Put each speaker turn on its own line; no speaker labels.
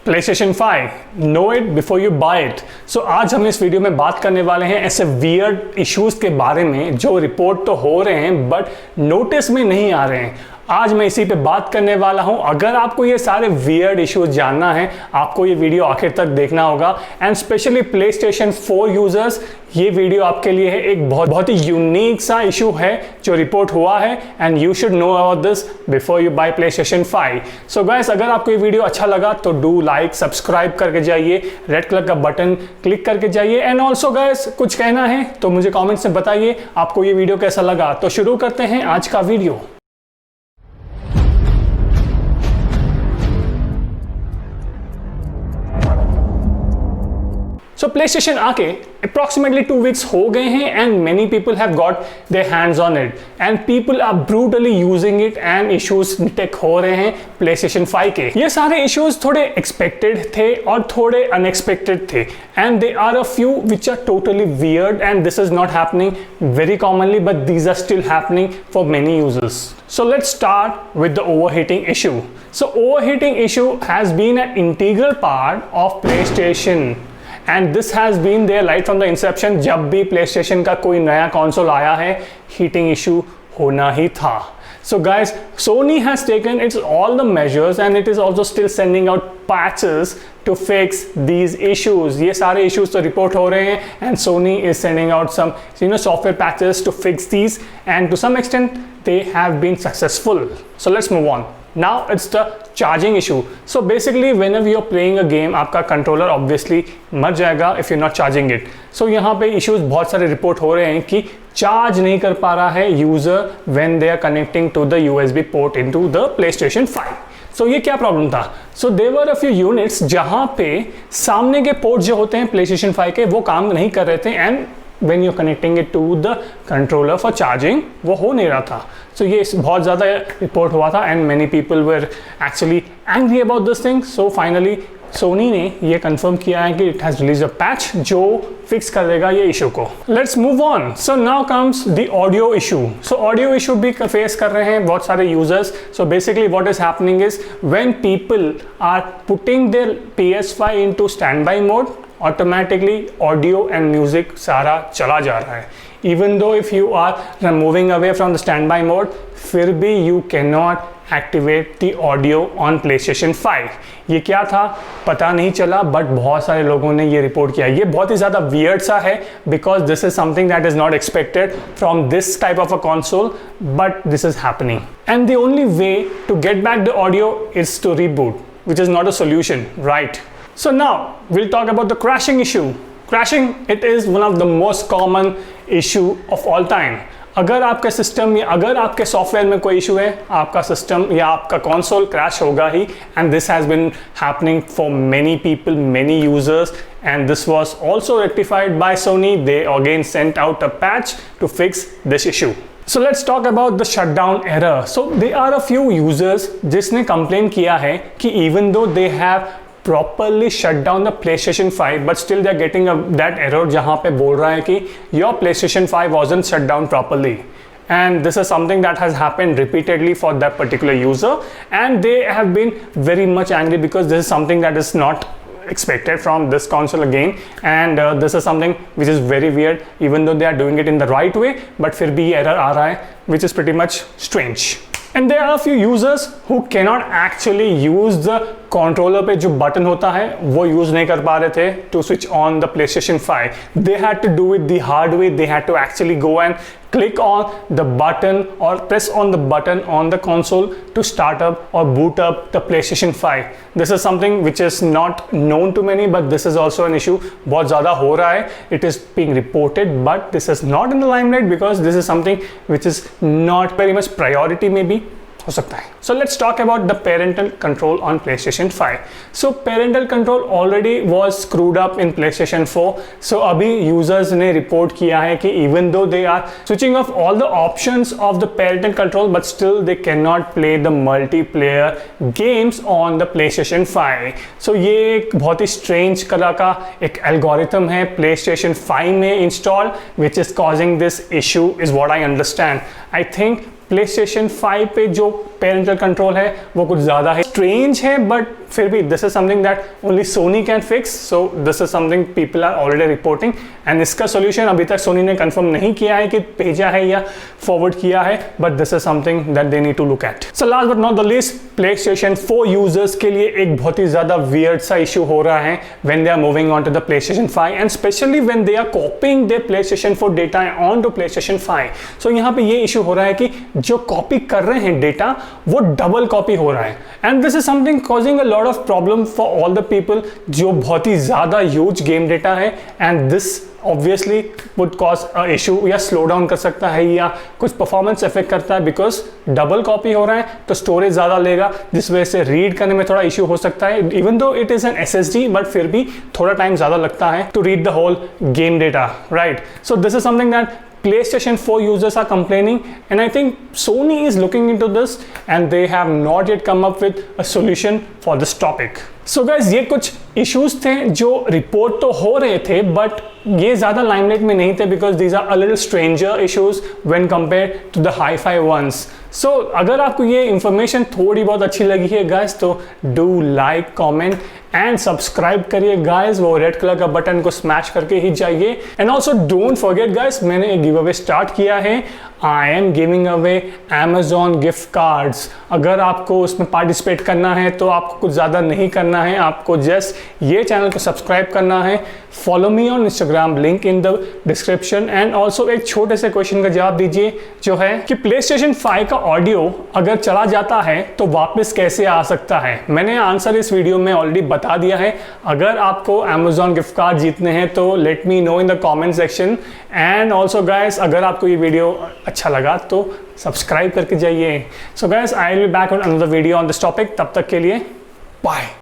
PlayStation 5, know it before you buy it। सो आज हम इस वीडियो में बात करने वाले हैं ऐसे वियर्ड इश्यूज़ के बारे में जो रिपोर्ट तो हो रहे हैं बट नोटिस में नहीं आ रहे हैं। आज मैं इसी पे बात करने वाला हूं। अगर आपको ये सारे वियर्ड इश्यूज जानना है आपको ये वीडियो आखिर तक देखना होगा एंड स्पेशली PlayStation 4 यूजर्स ये वीडियो आपके लिए है। एक बहुत ही यूनिक सा इशू है जो रिपोर्ट हुआ है and you should know about this before you buy PlayStation 5। So guys, अगर आपको ये वीडियो अच्छा लगा तो डू लाइक सब्सक्राइब करके जाइए, रेड कलर का बटन क्लिक करके जाइए एंड ऑल्सो गाइस कुछ कहना है तो मुझे कॉमेंट्स में बताइए आपको ये वीडियो कैसा लगा। तो शुरू करते हैं आज का वीडियो। So PlayStation आके approximately 2 weeks हो गए हैं and many people have got their hands on it and people are brutally using it and issues detect हो रहे हैं PlayStation 5 के। ये सारे issues थोड़े expected थे और थोड़े unexpected थे and there are a few which are totally weird and this is not happening very commonly but these are still happening for many users. So let's start with the overheating issue. So overheating issue has been an integral part of PlayStation and this has been there right from the inception। जब भी PlayStation का कोई नया console आया है heating issue होना ही था। So guys, Sony has taken its all the measures and it is also still sending out patches to fix these issues। ये सारे issues तो report हो रहे हैं and Sony is sending out some software patches to fix these and to some extent they have been successful। So let's move on। Now it's the charging issue। So basically whenever you're playing a game आपका controller obviously मर जाएगा if you're not charging it। So यहाँ पे issues बहुत सारे report हो रहे हैं कि चार्ज नहीं कर पा रहा है user when they are connecting to the USB port into the PlayStation 5। So ये क्या प्रॉब्लम था? So there were a few units जहाँ पे सामने के पोर्ट जो होते हैं PlayStation 5 के वो काम नहीं कर रहे थे and when you're connecting it to the controller for charging वो हो नहीं रहा था। So ये बहुत ज़्यादा रिपोर्ट हुआ था and many people were actually angry about this thing। So finally Sony ने ये कंफर्म किया है कि it has released a patch जो फिक्स कर देगा ये इशू को। Let's move on। So now comes the audio issue। So audio issue भी फेस कर रहे हैं बहुत सारे users। So basically what is happening is when people are putting their PS5 into standby mode automatically audio and music सारा चला जा रहा है। Even though if you are moving away from the standby mode फिर भी you cannot activate the audio on PlayStation 5। ये क्या था पता नहीं चला बट बहुत सारे लोगों ने ये रिपोर्ट किया। ये बहुत ही ज़्यादा weird सा है because this is something that is not expected from this type of a console but this is happening and the only way to get back the audio is to reboot, which is not a solution, right? So now we'll talk about the crashing issue। Crashing, it is one of the most common issue of all time। अगर आपके system या अगर आपके software में कोई issue है आपका system या आपका कंसोल क्रैश होगा ही and this has been happening for many people, many users and this was also rectified by Sony। They again sent out a patch to fix this issue। So let's talk about the shutdown error। So there are a few users जिसने complain किया है कि even though they have properly shut down the PlayStation 5 but still they are getting that error जहाँ पे बोल रहा है कि your PlayStation 5 wasn't shut down properly and this is something that has happened repeatedly for that particular user and they have been very much angry because this is something that is not expected from this console again and this is something which is very weird even though they are doing it in the right way but फिर भी error आ रहा है which is pretty much strange। And there are a few users who cannot actually use the controller पे जो button होता है वो use नहीं कर पा रहे थे to switch on the PlayStation 5। They had to do it the hard way। They had to actually go and click on the button or press on the button on the console to start up or boot up the PlayStation 5। This is something which is not known to many but this is also an issue। बहुत ज़्यादा हो रहा है। It is being reported but this is not in the limelight because this is something which is not very much priority maybe हो सकता है। So let's talk about the parental control on PlayStation 5। So parental control already was screwed up in PlayStation 4। So अभी users ने report किया है कि even though they are switching off all the options of the parental control but still they cannot play the multiplayer games on the PlayStation 5। So ये एक बहुत ही strange colour का एक algorithm है PlayStation 5 में installed which is causing this issue is what I understand। I think PlayStation 5 पे जो parental control है वो कुछ ज़्यादा है स्ट्रेंज है, बट फिर भी this is something that only Sony can fix, so this is something people are already reporting, and इसका सोल्यूशन अभी तक सोनी ने कंफर्म नहीं किया है कि भेजा है या फॉरवर्ड किया है, but this is something that they need to look at. So last but not the least, PlayStation 4 users के लिए एक बहुत ही ज्यादा वियर्ड सा इशू हो रहा है when they are moving on to the PlayStation 5 and specially when they are copying their PlayStation 4 data on to PlayStation 5। सो यहाँ पे ये इशू हो रहा है कि जो कॉपी कर रहे हैं डेटा वो डबल कॉपी हो रहा है, and this is something causing a lot of problem for all the people जो बहुत ही ज्यादा ह्यूज गेम डेटा है, and this obviously would cause a issue या स्लो डाउन कर सकता है या कुछ परफॉर्मेंस इफेक्ट करता है, बिकॉज डबल कॉपी हो रहा है तो स्टोरेज ज़्यादा लेगा, जिस वजह से रीड करने में थोड़ा इशू हो सकता है, even though it is an SSD, but फिर भी थोड़ा टाइम ज़्यादा लगता है to read the whole game data, right. So this is something that PlayStation 4 users are complaining, and I think Sony is looking into this and they have not yet come up with a solution for this topic. So guys, ये कुछ issues थे जो report तो हो रहे थे, but ये ज़्यादा लाइमलाइट में नहीं थे, because these are a little stranger issues when compare to the hi-fi ones. So अगर आपको ये इंफॉर्मेशन थोड़ी बहुत अच्छी लगी है गाइस, तो do like, comment and subscribe करिए गाइस, वो रेड कलर का बटन को स्मैश करके ही जाइए। And also don't forget guys, मैंने एक गिव अवे स्टार्ट किया है, I am giving away Amazon gift cards. अगर आपको उसमें पार्टिसिपेट करना है तो आपको कुछ ज़्यादा नहीं करना है, आपको जस्ट ये चैनल को सब्सक्राइब करना है, follow me on Instagram, link in the description, and also एक छोटे से क्वेश्चन का जवाब दीजिए जो है कि PlayStation 5 का ऑडियो अगर चला जाता है तो वापस कैसे आ सकता है। मैंने आंसर इस वीडियो में ऑलरेडी बता दिया है। अगर आपको Amazon गिफ्ट कार्ड जीतने हैं तो let me know in the comment section, and also guys अगर आपको ये वीडियो अच्छा लगा तो सब्सक्राइब करके जाइए। So guys, I will be back on another video on this topic, तब तक के लिए बाय।